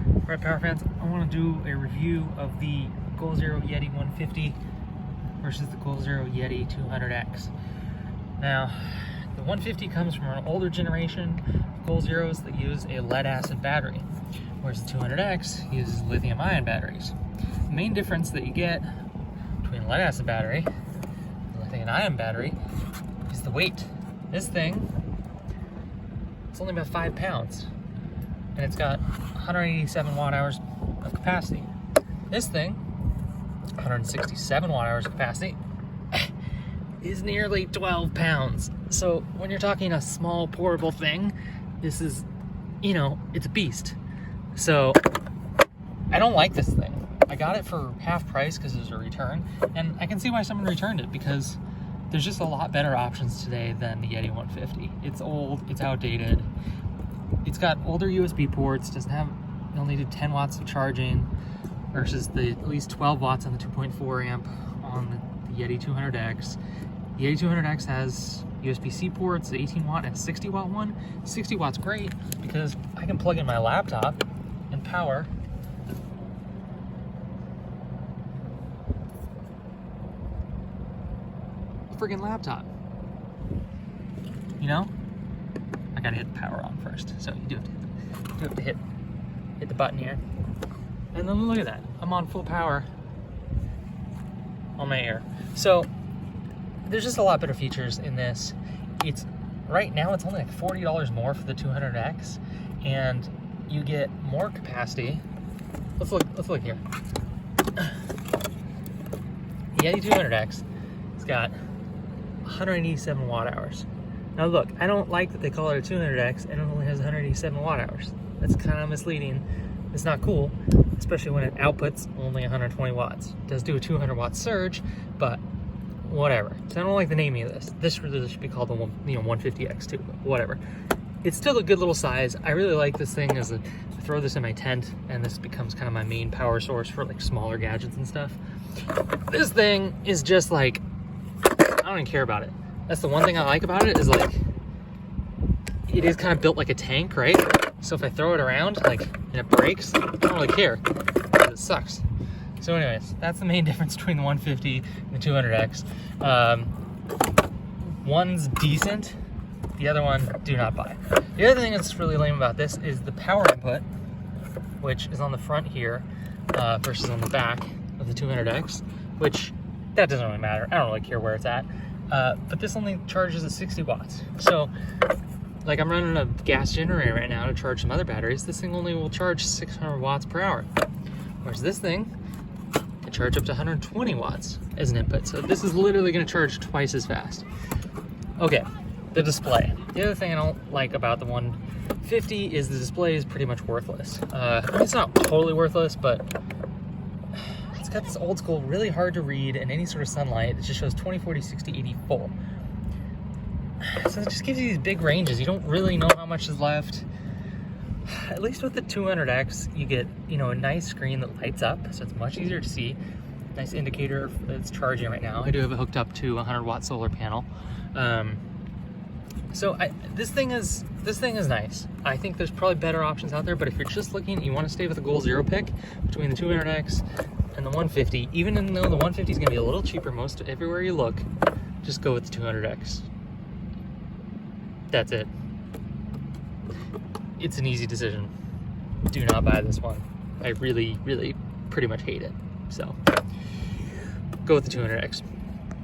Right, power fans, I want to do a review of the Goal Zero Yeti 150 versus the Goal Zero Yeti 200X. Now, the 150 comes from an older generation of Goal Zeros that use a lead acid battery, whereas the 200X uses lithium ion batteries. The main difference that you get between a lead acid battery and a lithium ion battery is the weight. This thing, it's only about 5 pounds, and it's got 187 watt hours of capacity. This thing, 167 watt hours of capacity, is nearly 12 pounds. So when you're talking a small portable thing, this is, it's a beast. So I don't like this thing. I got it for half price because it was a return, and I can see why someone returned it, because there's just a lot better options today than the Yeti 150. It's old, it's outdated, it's got older USB ports, doesn't have, you only do 10 watts of charging versus the at least 12 watts on the 2.4 amp on the Yeti 200X. The Yeti 200X has USB-C ports, the 18 watt and 60 watt one. 60 watt's great because I can plug in my laptop and power friggin' laptop. I gotta hit the power on first, so you do have to hit the button here, and then look at that, I'm on full power on my Air. So there's just a lot better features in this. It's right now it's only like $40 more for the 200X, and you get more capacity. Let's look here. The Yeti 200X, it's got 187 watt hours. Now look, I don't like that they call it a 200X and it only has 187 watt hours. That's kind of misleading. It's not cool, especially when it outputs only 120 watts. It does do a 200 watt surge, but whatever. So I don't like the naming of this. This really should be called the 150X too, but whatever. It's still a good little size. I really like this thing as I throw this in my tent, and this becomes kind of my main power source for like smaller gadgets and stuff. This thing is just like, I don't even care about it. That's the one thing I like about it, is like, it is kind of built like a tank, right? So if I throw it around, like, and it breaks, I don't really care, because it sucks. So anyways, that's the main difference between the 150 and the 200X. One's decent, the other one, do not buy. The other thing that's really lame about this is the power input, which is on the front here, versus on the back of the 200X, which, that doesn't really matter. I don't really care where it's at. But this only charges at 60 watts. So, like, I'm running a gas generator right now to charge some other batteries. This thing only will charge 600 watts per hour. Whereas this thing can charge up to 120 watts as an input. So this is literally gonna charge twice as fast. Okay, the display. The other thing I don't like about the 150 is the display is pretty much worthless. I mean, it's not totally worthless, but it's got this old school, really hard to read in any sort of sunlight. It just shows 20, 40, 60, 80 full. So it just gives you these big ranges. You don't really know how much is left. At least with the 200X, you get, a nice screen that lights up, so it's much easier to see. Nice indicator that it's charging right now. I do have it hooked up to a 100-watt solar panel. This thing is nice. I think there's probably better options out there, but if you're just looking, you want to stay with the Goal Zero pick between the 200X and the 150, even though the 150 is going to be a little cheaper most everywhere you look, just go with the 200X. That's it. It's an easy decision. Do not buy this one. I really, really pretty much hate it. So, go with the 200X.